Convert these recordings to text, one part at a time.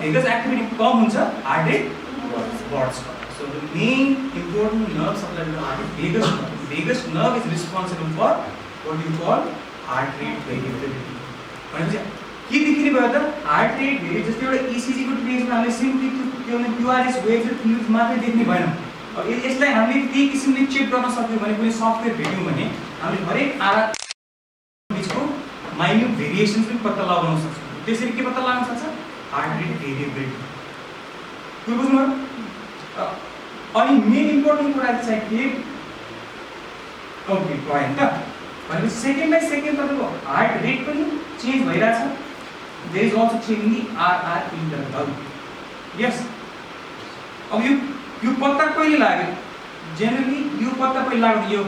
Vegas activity कम हुन्छ heart rate बढ्छ. So the main important nerve supply to the heart is vagus nerve. Vagus nerve is responsible for what you call heart rate variability. भनेपछि के देखिने भयो त heart rate भेरि जस्तै एउटा ECG को पेजमा हामीले सिम्पली त्यो QRS वेव्स र फ्लुइड्स मात्रै देख्ने भएन. अब यसलाई हामीले त्यही किसिमले चेक गर्न सक्यौं भने कुनै सफ्टवेयर भेट्यौं भने हामीले हरेक आरा बिचको माइन्युट भेरिएसन्स पनि पत्ता लगाउन सक्छौं. त्यसरी के पत्ता लगाउन सक्छ? Heart rate variability. के बुझ्नु? अनि मेन इम्पोर्टेन्ट कुरा चाहिँ के ओके पॉइन्ट त भनेपछि सेकेन्ड बाइ सेकेन्ड तपाईको हार्ट रेट पनि चेन्ज भइराछ. There is also change in the RR interval. Yes. अब यो पत्ता कहिले लाग्यो? जनरली यो पत्ता कहिले लाग्यो? यो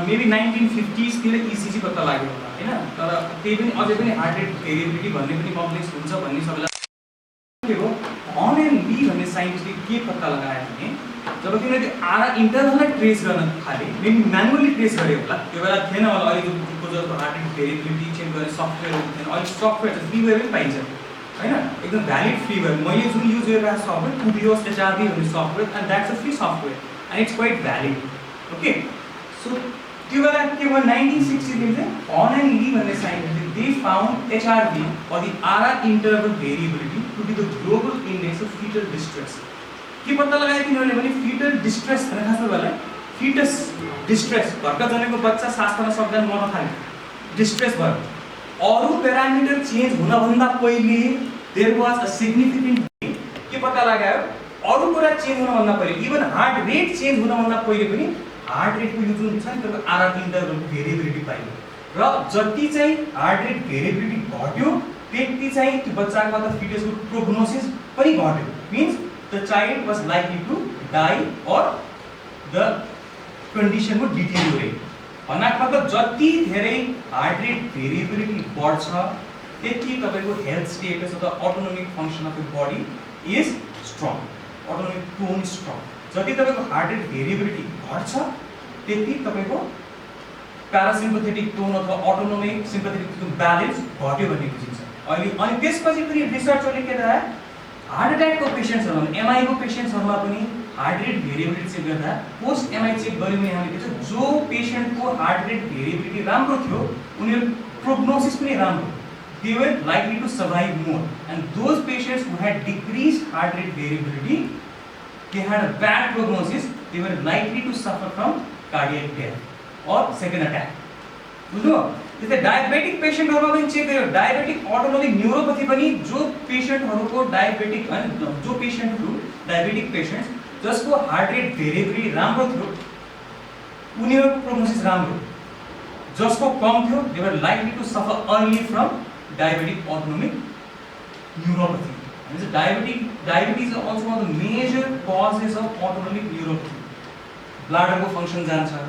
मेबी 1950s तिर ECG पत्ता लाग्यो होला हैन. तर त्यही पनि अझै पनि हार्ट रेट भेरिएबिलिटी भन्ने पनि कम्प्लेक्स हुन्छ भन्ने सबैलाई के हो अन एन्ड ली भन्ने साइन्टिस्टले के पत्ता लगायो भने जब तिमीले त्यो आरआर इन्टरभललाई ट्रेस गर्न थाले मेबी म्यानुअली ट्रेस गरे होला. त्यो बेला थिएन होला अहिले जुन जस्तो हार्ट रेट भेरिएबिलिटी चेक गर्ने सफ्टवेयरहरु थिएन. अहिले सफ्टवेयर चाहिँ फ्रीवेयर पनि पाइन्छ हैन. एकदम भ्यालिड फ्रीवेयर. मैले जुन युज गरिरहेको सफ्टवेयर Pragos Kshetri भन्ने software and that's a free software and it's quite valid. Okay. So त्यो बेला के भयो 1960 तिर चाहिँ अन एन्ड ली भन्ने साइन्टिस्टले they found HRV or the RR interval variability to be the global index of fetal distress. के पत्ता लगायो तिनीहरुले भने fetal distress भनेर खास गरेर fetus distress घरका जन्मेको बच्चा सास फेर्न सक्दैन मर्न थाल्यो. डिस्ट्रेस भयो. अरु प्यारामिटर चेन्ज हुन भन्दा पहिले देयर वाज अ सिग्निफिकेन्ट के पत्ता लगायो अरु कुरा चेन्ज हुन भन्दा पहिले इभन हार्ट रेट चेन्ज हुन भन्दा पहिले पनि हार्ट रेट को यो जुन छ नि त्यसको आरआर इन्टरभलको भेरिएबिलिटी पाइयो. र जति चाहिँ हार्ट रेट भेरिएबिलिटी घट्यो त्यति चाहिँ त्यो बच्चाको अथवा फिटसको प्रोग्नोसिस पनि घट्यो. Means the child was likely to die और द कन्डिसन वुड डिटेरियोरेट. भन्नाको मतलब जति धेरै हार्ट रेट भेरिएबिलिटी बढ्छ त्यति तपाईको हेल्थ स्टेटस अथवा autonomic function of the body is strong. Autonomic tone strong. जति तपाईको हार्ट रेट भेरिएबिलिटी घट्छ त्यति तपाईको प्यारासिम्पथेटिक टोन अथवा अटोनोमिक सिम्पथेटिक ब्यालेन्स घट्यो भन्ने बुझिन्छ. अहिले अनि त्यसपछि पनि रिसर्चरले के देखाए हार्ट अट्याकको पेशेन्ट्सहरुमा एमआई को पेशेन्ट्सहरुमा पनि हार्ट रेट भेरिएबिलिटी चेक गर्दा पोस्ट एमआई चेक गर्यो भने हामीले देख्छौं जो पेशेन्टको हार्ट रेट भेरिएबिलिटी राम्रो थियो उनीहरु प्रोग्नोसिस पनि राम्रो. They were likely to survive more, and those patients who had decreased heart rate variability, they had a bad prognosis. They were likely to suffer from cardiac death or second attack. बुझ्नु? त्यसै diabetic पेशेन्टहरुमा पनि check गर्यो. Diabetic अटोनोमिक neuropathy पनि जो पेशेन्टहरुको diabetic अनि जो पेशेन्टहरु diabetic patients जसको heart rate variability राम्रो थियो उनीहरुको प्रोग्नोसिस राम्रो. जसको कम थियो they were likely to suffer early from diabetic autonomic neuropathy. And diabetes is also one of the major causes of autonomic neuropathy. Bladder को function जान्छ,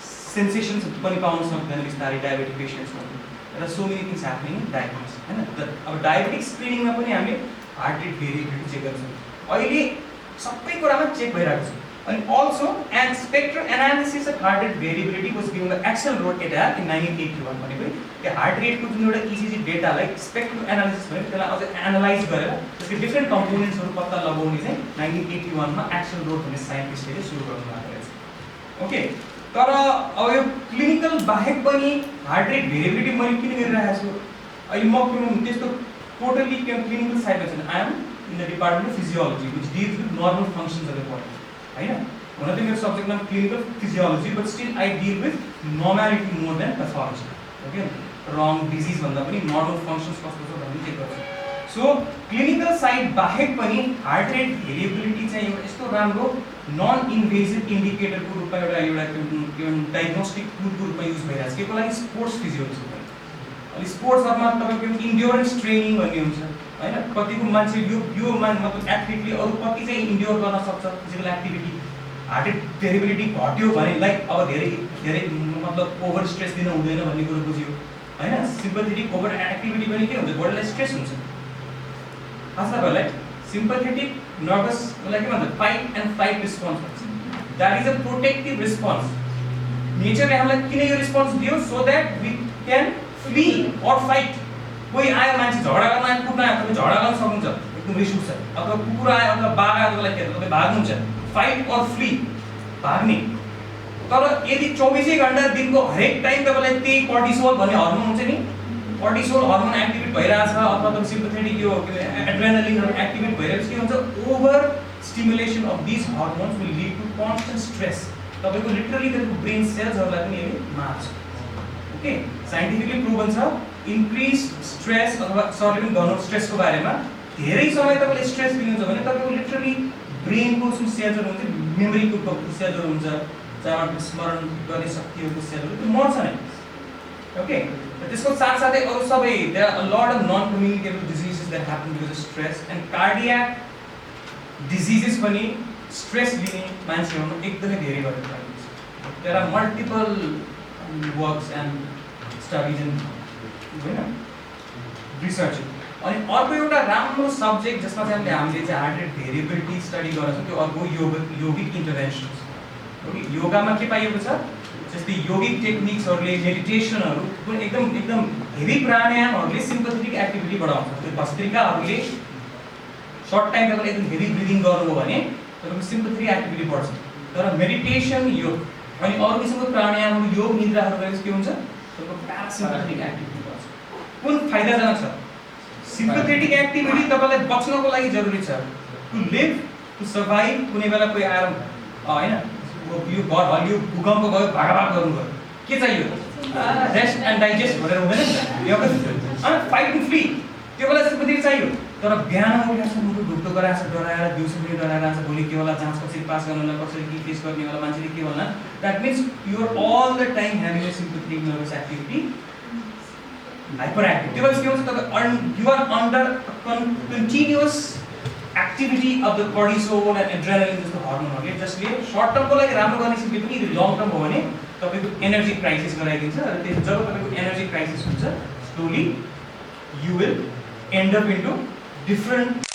sensations पनि पाउन सक्दैन बिस्तारै diabetic patients मा. There are so many things happening in diabetes. हैन? अब diabetic screening मा पनि हामीले heart rate variability चेक गर्छौं. अहिले सबै कुरामा चेक भइरहेको छ. And also, and spectral analysis of heart rate variability was given by Axel Roth et al. In 1981. भनेको के हार्ट रेट को जुन एउटा ECG डेटा लाई स्पेक्ट्रल एनालिसिस भने त्यसलाई अझ एनालाइज गरेर त्यसको डिफरेंट कम्पोनेन्ट्सहरु पत्ता लगाउने चाहिँ 1981 मा एक्सेल रोथ भन्ने साइन्टिस्टले सुरु गर्नु भएको रहेछ. ओके. तर अब यो क्लिनिकल बाहेक पनि हार्ट रेट भेरिएबिलिटी मैले किन गरिरहेको छु? अहिले म किन त्यस्तो टोटली क्लिनिकल साइडमा छैन. I am in the department of physiology which deals with normal functions of the body. हैन? हुन त मेरो सब्जेक्ट नाम clinical physiology but still I deal with normality more than pathology. Okay. रङ डिजीज भन्दा पनि नर्मल फंक्शन्स कस्तो छ भन्ने चेक गर्छु. सो क्लिनिकल साइड बाहेक पनि हार्ट रेट भेरिएबिलिटी चाहिँ एउटा यस्तो राम्रो नन इन्भेसिभ इन्डिकेटरको रूपमा एउटा डायग्नोस्टिक टुलको रूपमा युज भइरहेछ. केको लागि? Sports physiology. अनि स्पोर्ट्सहरुमा तपाईको इन्ड्योरेन्स ट्रेनिङ भन्ने हुन्छ हैन? कतिको मान्छे यो मतलब एथलीटले अरु कति चाहिँ इन्ड्योर गर्न सक्छ physical activity. Heart rate variability घट्यो भने लाइक अब धेरै मतलब ओभर स्ट्रेस दिन हुँदैन भन्ने कुरा बुझियो हैन? सिम्पथेटिक ओभर एक्टिभिटी पनि के हुन्छ बडीलाई स्ट्रेस हुन्छ. खासमा भएलाई सिम्पथेटिक नर्भस मतलब के भन्छ फाइट एन्ड फ्लाइट रिस्पोन्स भन्छ. That is a protective response. नेचरले हामीलाई किन यो रिस्पोन्स दियो? So that we can flee or fight. कोही आयो मान्छे झगडा गर्न आयो कुद्न आयो तपाईँ झगडा गर्न सक्नुहुन्छ एकदम रिस उठ्छ अथवा कुकुर आयो अथवा बाघ आयो तपाईँलाई के तपाईँ भाग्नुहुन्छ फाइट अर फ्ली भाग्ने तर यदि 24 घण्टा दिनको हरेक टाइम तपाईँलाई त्यही कर्टिसोल भन्ने हर्मोन हुन्छ नि कर्टिसोल हर्मोन एक्टिभेट भइरहेछ अथवा तपाईँ सिम्पथेटिक यो एड्रेनालिनहरु एक्टिभेट भइरहेछ के हुन्छ over stimulation of this hormones will lead to constant stress तपाईको लिटरली तपाईको ब्रेन सेल्सहरुलाई पनि यसले मार्छ ओके साइन्टिफिकली प्रुभन छ इन्क्रिज स्ट्रेस अथवा सरले पनि गर्नु स्ट्रेसको बारेमा धेरै समय तपाईले स्ट्रेस लिनुहुन्छ भने तपाईको लिटरली ब्रेनको जुन सेल्सहरु हुन्छ मेमोरीको सेल्सहरु हुन्छ चाहे स्मरण गर्ने शक्तिहरुको सेल्सहरु त्यो मर्छ नै ओके त्यसको साथसाथै अरु सबै there are a lot of non communicable diseases that happen because of stress and cardiac diseases पनि स्ट्रेस लिने मान्छेहरुमा एकदमै धेरै गरेको पाइन्छ there are multiple works and studies and हैन रिसर्च अनि अर्को एउटा राम्रो सब्जेक्ट जसमा चाहिँ हामीले चाहिँ हार्ट रेट भेरिएबिलिटी स्टडी गरेको छ त्यो अर्को योगिक इन्टरभेन्सन्स ओके योगामा के पाइएको छ जस्तै योगिक टेक्निक्सहरुले मेडिटेसनहरु पनि एकदम हेभी प्राणायामहरुले सिम्पथेटिक एक्टिभिटी बढाउँछ त्यो भस्त्रिकाहरुले सर्ट टाइम तपाईले एकदम हेभी ब्रिदिङ गर्नुभयो भने तपाईको सिम्पथेटिक एक्टिभिटी बढ्छ तर मेडिटेसन योग अनि अरु किसिमको प्राणायामहरु योग निद्राहरु गरेपछि के हुन्छ तपाईको प्यारासिम्पथेटिक एक्टिभिटी बढ्छ कुन फाइदाजनक छ सिम्पथेटिक एक्टिभिटी तपाईलाई बच्नको लागि जरुरी छ टु लिभ टु सर्भाइभ कुनै बेला कोही आएर हैन यो घर हल्यो भूकम्प गयो भागाभाग गर्नुभयो के चाहियो रेस्ट एन्ड डाइजेस्ट भनेर हुँदैन नि यो फाइट एन्ड फ्ली त्यो बेला सिम्पथेटिक चाहियो तर बिहान उठेर मुटु ढुक्टो गराछ डराएर दिउँसो पनि डराएर भोलि के होला जाँच कसरी पास गर्नलाई कसरी के फेस गर्ने होला मान्छेले के होला that means you are all the time having a sympathetic nervous activity hyper active त्यो भएपछि के हुन्छ तपाईँ you are under continuous activity of the cortisol and adrenaline जस्तो हर्मोनहरुले जसले सर्ट टर्मको लागि राम्रो गर्ने सिक्ने पनि यदि लङ टर्म हो भने तपाईको एनर्जी क्राइसिस गराइदिन्छ र त्यो जब तपाईको एनर्जी क्राइसिस हुन्छ slowly you will and up into different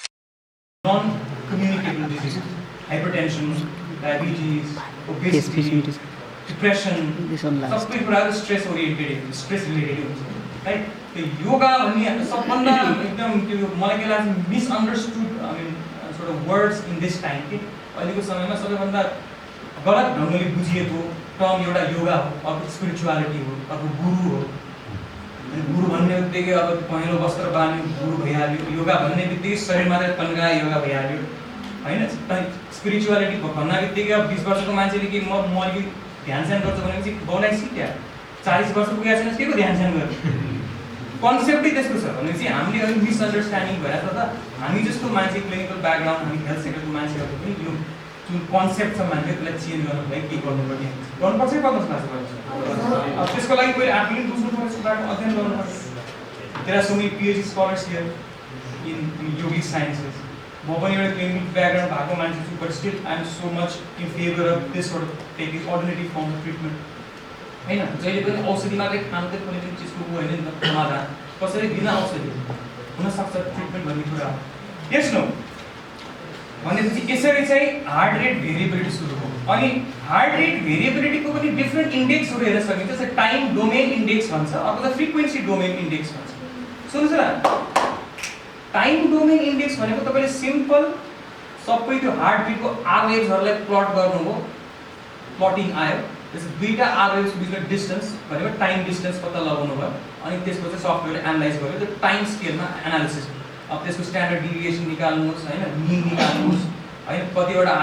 non-communicable diseases, hypertension, diabetes, obesity, depression, सबै कुराहरु stress oriented, stress related हुन्छ right? त्यो योगा भन्ने सबभन्दा एकदम त्यो मलाई के लाग्छ misunderstood I mean sort of words in this time के अहिलेको समयमा सबैभन्दा गलत ढंगले बुझिएको टर्म एउटा योगा हो अब स्पिरिचुअलिटी हो अब गुरु हो गुरु भन्ने बित्तिकै अब पहेँलो वस्त्र बान्यो गुरु भइहाल्यो योगा भन्ने बित्तिकै शरीर मात्रै तन्काए योगा भइहाल्यो हैन स्पिरिचुअलिटी भन्ने बित्तिकै अब 20 वर्षको मान्छेले के म अलिकति ध्यान ध्यान गर्छु भनेपछि बौलाई सिक्या 40 वर्ष पुगेको छैन केको ध्यान ध्यान गर्छ कन्सेप्टै त्यस्तो छ भनेपछि हामीले अलिक मिसअन्डरस्ट्यान्डिङ भएर त हामी जस्तो मान्छे क्लिनिकल ब्याकग्राउन्ड हामी हेल्थ सेक्टरको मान्छेहरुको पनि यो जुन कन्सेप्ट छ मान्छे त्यसलाई चेन्ज गर्नको लागि के गर्नुपर्ने गर्नुपर्छ पर्छ लाग्छ अब त्यसको लागि पहिले आफूले बुझ्नु पर्छ बाटो अध्ययन गर्नुपर्छ there are so many PhD scholars here in yogic sciences म पनि एउटा क्लिनिकल ब्याकग्राउन्ड भएको मान्छे छु but still I am so much in favour of this sort of taking alternative form of treatment हैन जहिले पनि औषधि मात्रै खानु त कुनै पनि चिजको हो हैन नि त समाधान कसरी बिना औषधि हुन सक्छ ट्रिटमेन्ट भन्ने कुरा हो यस नो भनेपछि यसरी चाहिँ हार्ट रेट भेरिएबिलिटी सुरु हो अनि हार्ट रेट भेरिएबिलिटीको पनि डिफरेन्ट इन्डेक्सहरु हेर्न सकिन्छ जस्तै टाइम डोमेन इन्डेक्स भन्छ अथवा फ्रिक्वेन्सी डोमेन इन्डेक्स भन्छ सुन्नुहोस् न टाइम डोमेन इन्डेक्स भनेको तपाईले सिम्पल सबै त्यो हार्ट बिटको आरवेभ्सहरुलाई प्लट गर्नुभयो प्लटिङ आयो त्यसको दुईटा आरवेभ्स बिचको डिस्टेन्स भनेको टाइम डिस्टेन्स पत्ता लगाउनु भयो अनि त्यसको चाहिँ सफ्टवेयरले एनालाइज गर्यो त्यो टाइम स्केलमा एनालिसिस अब त्यसको स्ट्यान्डर्ड डिभिएसन निकाल्नुस् हैन मिन निकाल्नुस् हैन कतिवटा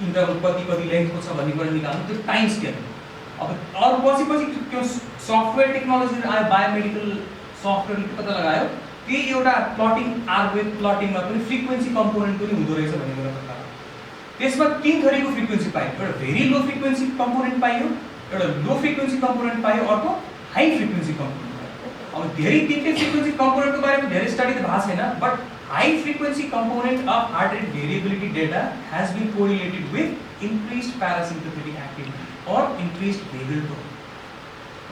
इन्टरभल कति लेन्थको छ भन्ने कुरा निकाल्नु त्यो टाइम स्केल अब अरु पछि त्यो सफ्टवेयर टेक्नोलोजी आयो बायोमेडिकल सफ्टवेयरले पत्ता लगायो कि एउटा प्लटिङ आरवेभ प्लटिङमा पनि फ्रिक्वेन्सी कम्पोनेन्ट पनि हुँदो रहेछ भन्ने कुरा पत्ता लाग्यो त्यसमा तीन थरीको फ्रिक्वेन्सी पाइयो एउटा भेरी लो फ्रिक्वेन्सी कम्पोनेन्ट पाइयो एउटा लो फ्रिक्वेन्सी कम्पोनेन्ट पाइयो अर्को हाई फ्रिक्वेन्सी कम्पोनेन्ट अब धेरै तीनटै फ्रिक्वेन्सी कम्पोनेन्टको बारेमा धेरै स्टडी त भएको छैन but high frequency component of heart rate variability data has been correlated with increased parasympathetic activity or increased vagus nerve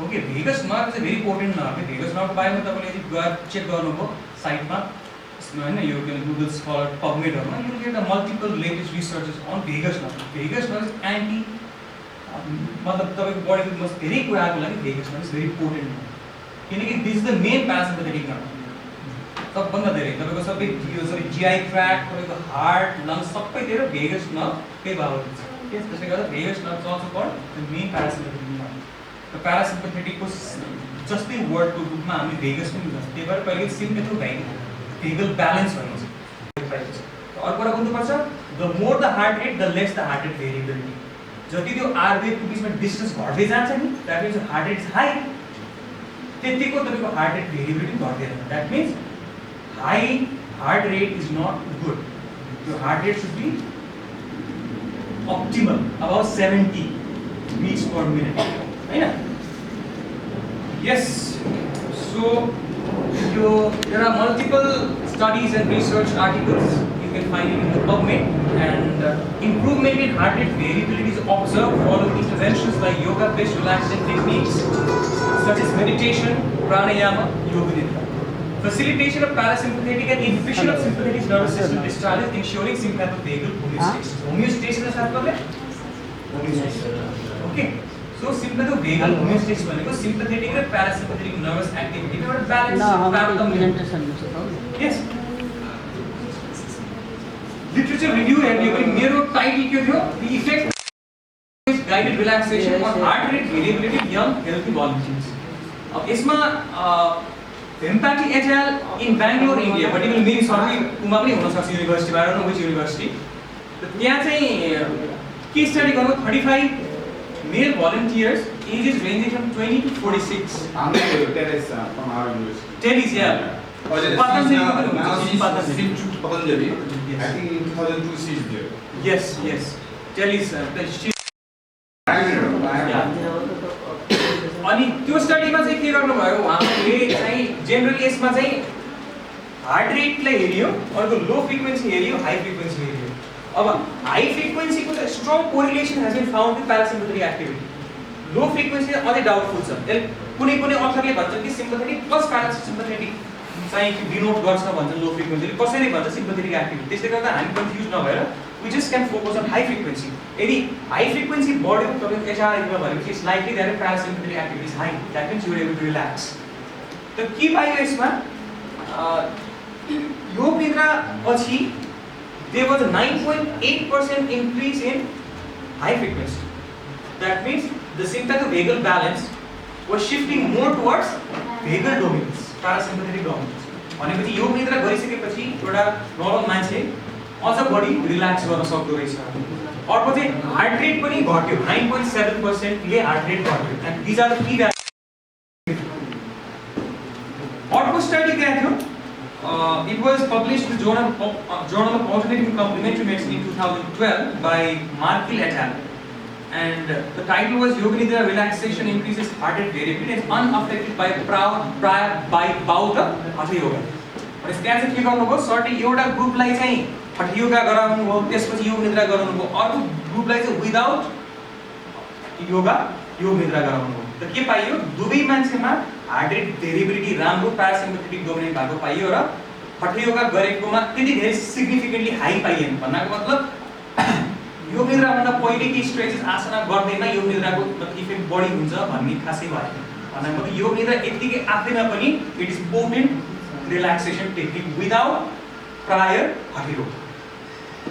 okay vagus nerve is a very important nerve vagus नर्वको बारेमा तपाईले यदि गएर चेक गर्नुभयो साइटमा हैन यो गुगल स्कलर पबमेडहरुमा you get the multiple latest researches on vagus nerve is anti मतलब तपाईको बडीको मस धेरै कुराको लागि vagus nerve is very important किनकि this is the main parasympathetic nerve सबभन्दा धेरै तपाईको सबै यो सबै जीआई ट्र्याक्ट तपाईको हार्ट लङ्स सबैतिर भेगस नर्भकै बाबत छ त्यसले गर्दा vagus nerve also called the main parasympathetic nerve र प्यारासिम्पथेटिकको जस्तै वर्डको रूपमा हामी भेगस पनि भन्छ त्यही भएर कहिले सिम्पथो भेगल ब्यालेन्स भनिन्छ अर्को कुरा बुझ्नुपर्छ the more the heart rate the less the heart rate variability जति त्यो आर वेभको बिचमा डिस्टेन्स घट्दै जान्छ नि that means heart rate is high त्यतिको तपाईँको हार्ट रेट भेरिएबिलिटी घट्दै जान्छ that means high heart rate is not good your heart rate should be optimal about 70 beats per minute right? Yes, so there are multiple studies and research articles you can find it in the PubMed and improvement in heart rate variability is observed following interventions like yoga based relaxation techniques such as meditation, pranayama, yoga nidra. Facilitation of parasympathetic and inhibition of sympathetic nervous system discharge is ensuring sympathetic homeostasis. Homeostasis is what? Homeostasis. Okay. So sympathetic homeostasis भनेको sympathetic and parasympathetic nervous activity or balance presentation. Yes. Literature review हेर्ने हो भने मेरो title के थियो? The effect of guided relaxation on heart rate variability in young healthy volunteers. अब यसमा Empathy et al. In Bangalore, India, particularly maybe sorry, कुमा पनि हुन सक्छ university, I don't know which university. त्यहाँ चाहिँ के स्टडी गर्नु 35 male volunteers, ages ranging from 20 to 46. I'm Teres from our university. Teres, yeah. Patanjali. I think in 2002 she's there. Yes, yes. Teres, अनि त्यो स्टडीमा चाहिँ के गर्नुभयो उहाँले चाहिँ जेनरली यसमा चाहिँ हार्ट रेटलाई हेरियो अर्को लो फ्रिक्वेन्सी हेरियो हाई फ्रिक्वेन्सी हेरियो अब हाई फ्रिक्वेन्सीको त strong correlation has been found with parasympathetic activity low frequency अझै डाउटफुल छ त्यसले कुनै कुनै अथरले भन्छ कि सिम्पथेटिक प्लस प्यारासिम्पथेटिक चाहिँ डिनोट गर्छ भन्छ लो फ्रिक्वेन्सीले कसैले भन्छ सिम्पथेटिक एक्टिभिटी त्यसले गर्दा हामी कन्फ्युज नभएर we just can focus on high frequency. यदि high frequency बढ्यो तपाईको एचआरआईमा भनेपछि it's likely that parasympathetic activity is high. That means you are able to relax. त के पाइयो यसमा योग निद्रा पछि there was a 9.8% increase in high frequency. That means the sympathovagal balance was shifting more towards vagal domains, parasympathetic domains. भनेपछि योग निद्रा गरिसकेपछि एउटा नर्मल मान्छे अझ बढी रिल्याक्स गर्न सक्दो रहेछ अर्को चाहिँ हार्ट रेट पनि घट्यो 9.7% ले हार्ट रेट घट्यो and this are the key value अर्को स्टडी के थियो it was published in the journal of alternative and complementary medicine in 2012 by Markil et al. And the title was Yoga Nidra relaxation increases heart rate variability and is unaffected by bout of hatha yoga. और त्यहाँ चाहिँ के गर्नुभयो certain एउटा ग्रुपलाई चाहिँ हठ योगा गराउनु हो त्यसपछि योग निद्रा गराउनु हो अर्को ग्रुपलाई चाहिँ विदाउट योगा योग निद्रा गराउनु हो त के पाइयो दुवै मान्छेमा हार्ट रेट भेरिएबिलिटी राम्रो प्यारासिम्पथेटिक डोमिनेन्ट भएको पाइयो र हठ योगा गरेकोमा त्यति धेरै सिग्निफिकेन्टली हाई पाइएन भन्नाको मतलब योग निद्रा भन्दा पहिले के स्ट्रेचेस आसना गर्दैन योग निद्राको इफेक्ट बढी हुन्छ भन्ने खासै भएन भन्नाको मतलब योग निद्रा यतिकै आफैमा पनि it is potent relaxation technique without prior heavy yoga.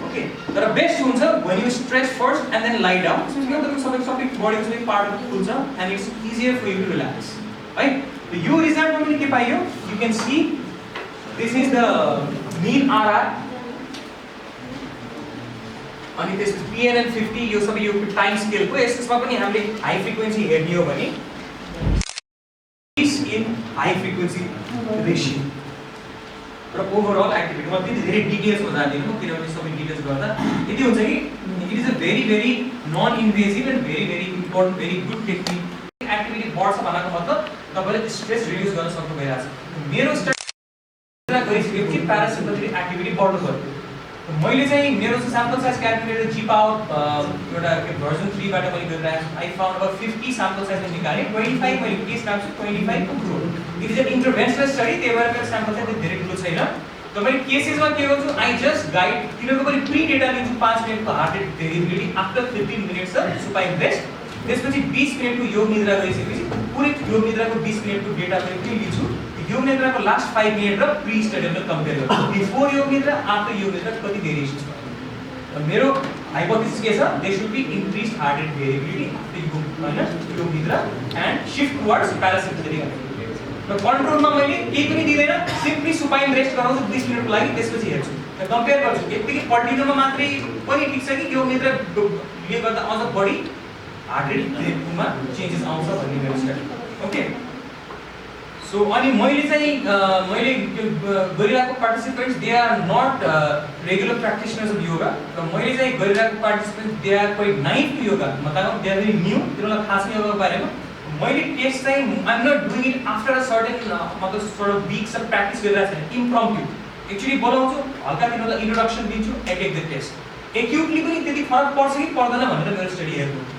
Okay, the best हुन्छ when you stretch first and then lie down. So you know the body is a part of the pulsa and it's easier for you to relax. Right? The U result when you can see this is the mean RR. अनि त्यसपछि PNN 50 यो सबै यो time scale को यसमा पनि हामीले high frequency हेर्ने हो भने is in high frequency ratio. र ओभरअल एक्टिभिटी म त्यति धेरै डिटेल्समा जान्दिनँ म किनभने सबै डिटेल्स गर्दा यति हुन्छ कि it is a very non invasive and very important very good technique activity बढ्छ भनेको मतलब तपाईले स्ट्रेस रिड्युस गर्न सक्नु भइरहेछ मेरो स्टडी गरिसकेपछि प्यारासिम्पथेटिक एक्टिभिटी बढ्नु पर्यो मैले चाहिँ मेरो स्याम्पल साइज क्याल्कुलेटर जिपावर एउटा भर्जन 3 बाट मैले गरिरहेको छु I found about 50 sample size निकाले 25 मैले केस राख्छु 25 को ग्रो it is an interventional study त्यही भएर मेरो स्याम्पल साइज धेरै ठुलो छैन त मैले केसेसमा के गर्छु आई जस्ट गाइड तिनीहरुको पनि प्री डेटा लिन्छु 5 मिनेटको heart rate variability after 15 minutes of supine best त्यसपछि 20 मिनेटको योग निद्रा गरिसकेपछि पुरै योग निद्राको 20 मिनेटको डेटा पनि लिन्छु योग निद्राको लास्ट 5 मिनेट र प्री स्टडीमा कम्पेयर गर्नु बिफोर योग निद्रा आफ्टर योग निद्रा कति भेरिएसन्स छ मेरो हाइपोथेसिस के छ they should be increased heart rate variability after yoga nidra and shift towards प्यारासिम्पथेटिक र कन्ट्रोलमा मैले केही पनि दिँदैन सिम्पली सुपाइन रेस्ट गराउँछु 20 मिनेटको लागि त्यसपछि हेर्छु र कम्पेयर गर्छु यतिकै पर्टिकुलरमा मात्रै पनि ठिक छ कि योग निद्राले गर्दा अझ बढी हार्ट रेटमा चेन्जेस आउँछ भन्ने मेरो स्टडी ओके सो अनि मैले चाहिँ मैले गरिरहेको participants they are not regular practitioners of yoga र मैले चाहिँ गरिरहेको participants they are quite naive to yoga मतलब दे आर भेरी न्यू तिनीहरूलाई थाहा छैन योगाको बारेमा मैले टेस्ट चाहिँ I am not doing it after a certain मतलब short of weeks of practice गरिरहेको छैन इम्प्रम्प्टु एक्चुअली बोलाउँछु हल्का तिनीहरूलाई इन्ट्रोडक्सन दिन्छु टेक द टेस्ट एक्युटली पनि त्यति फरक पर्छ कि पर्दैन भनेर मेरो स्टडी हेर्नु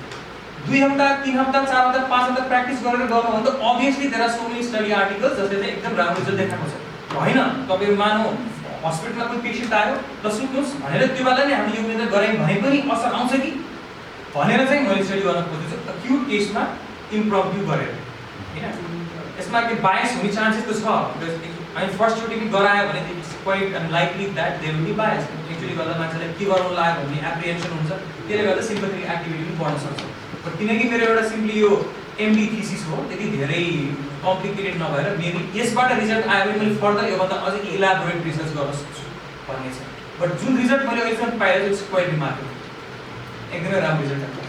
2 हप्ता 3 हप्ता 4 हप्ता 5 हप्ता प्र्याक्टिस गरेर गर्नु भने त obviously there are so many study articles जसले चाहिँ एकदम राम्रो रिजल्ट देखाएको छ हैन तपाईहरु मानौ हस्पिटलमा कुनै पेशेन्ट आयो ल सुत्नुस् भनेर त्यो बेला नै हामीले योग निद्रा गरायौं भने पनि असर आउँछ कि भनेर चाहिँ मैले स्टडी गर्न खोजेछु एक्युट केसमा इम्प्रोम्प्टु गरेर हैन यसमा के बायस हुने चान्सेस त छ अनि फर्स्ट चोटि गरायो भने it's quite unlikely that there will be bias actually गर्दा मान्छेलाई के गराउन लाग्यो भन्ने एप्रिहेन्सन हुन्छ त्यसले गर्दा सिम्पथेटिक एक्टिभिटी पनि बढ्न सक्छ बट किनकि मेरो एउटा सिम्पली यो एमडी थीसिस हो त्यति धेरै कम्प्लिकेटेड नभएर मेबी यसबाट रिजल्ट आयो भने मैले फर्दर योभन्दा अझै इलाबोरेट रिसर्च गर्न सक्छु भन्ने छ बट जुन रिजल्ट मैले अहिलेसम्म पाएको छु इट्स क्वाइट रिमार्केबल एकदमै राम्रो रिजल्ट आएको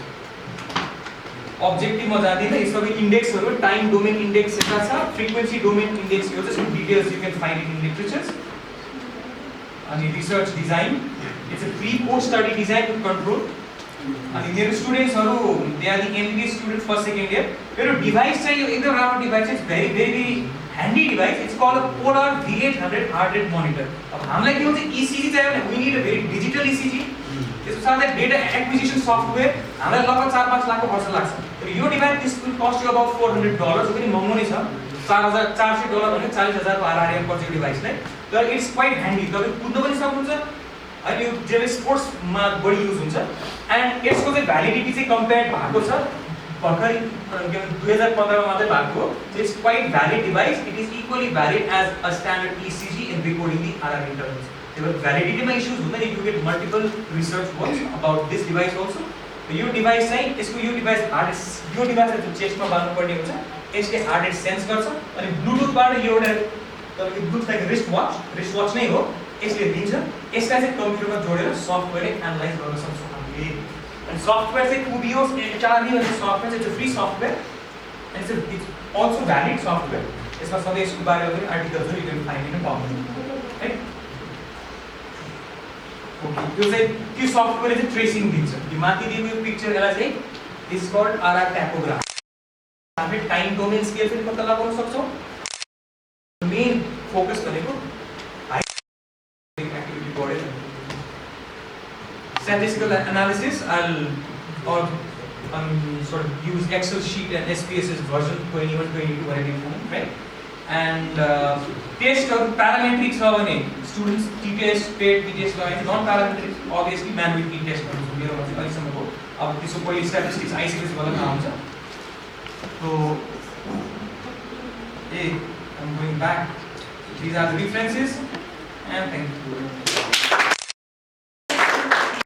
अब्जेक्टिभमा जाँदिनँ यो सबै इन्डेक्सहरू टाइम डोमेन इन्डेक्स एउटा छ फ्रिक्वेन्सी डोमेन इन्डेक्स यो चाहिँ details you can find it in literatures अनि research design it's a pre post study design with control अनि मेरो स्टुडेन्ट्सहरू they are the MBBS student first second year मेरो device चाहिँ यो एकदम राम्रो device it's very very handy device it's called a Polar V800 heart rate monitor अब हामीलाई के हुन्छ इसिजी चाहियो भने we need a very digital ECG त्यसको साथै डेटा एक्विजिसन सफ्टवेयर हामीलाई लगभग 4-5 लाखको खर्च लाग्छ तर यो device this will cost you about $400 पनि महँगो नै छ $4,400 भने 40,000 को आरआरएम पर्छ यो डिभाइसलाई तर इट्स क्वाइट ह्यान्डी तपाईं कुद्न पनि सक्नुहुन्छ अनि यो जेले स्पोर्ट्समा बढी युज हुन्छ एन्ड यसको चाहिँ भ्यालिडिटी चाहिँ कम्पेयर भएको छ भर्खरै 2015 मा मात्रै भएको हो it's quite valid device it is equally valid as a standard ECG in recording the RR intervals त्यो भ्यालिडिटीमा इश्यूज हुँदैन you get multiple research works about this device also यो डिभाइस चाहिँ यसको यो डिभाइस हार्ट यो डिभाइसले चाहिँ चेस्टमा बाल्नु पर्ने हुन्छ यसले हार्ट रेट सेन्स गर्छ अनि ब्लुटुथबाट यो एउटा तपाईको ब्लुटुथ लाइक रिस्ट वाच नै हो यसले दिन्छ यसलाई चाहिँ कम्प्युटरमा जोडेर सफ्टवेयरले एनालाइज गर्न सक्छौँ हामीले अनि सफ्टवेयर चाहिँ कुबियोस HRV भन्ने सफ्टवेयर चाहिँ free software and it's also valid software यसमा सबै यसको बारेमा पनि आर्टिकल्सहरू यु क्यान फाइन्ड इन पाउनुहुन्छ है ओके त्यो चाहिँ त्यो सफ्टवेयरले चाहिँ ट्रेसिङ दिन्छ यो माथि दिएको यो पिक्चर यसलाई चाहिँ दिस कल्ड आरआर ट्याकोग्राफ हामीले टाइम डोमेन स्केल पनि पत्ता लगाउन सक्छौँ मेन फोकस भनेको statistical analysis I'll sort of use Excel sheet and SPSS version 21 22 whatever you want right and test or parametric छ भने students t test paid t test लगाए non parametric obviously manual t test गर्नु मेरो चाहिँ अहिलेसम्मको अब त्यसको पहिले statistics आइसकेपछि गर्न आउँछ so hey I'm going back these are the references and thank you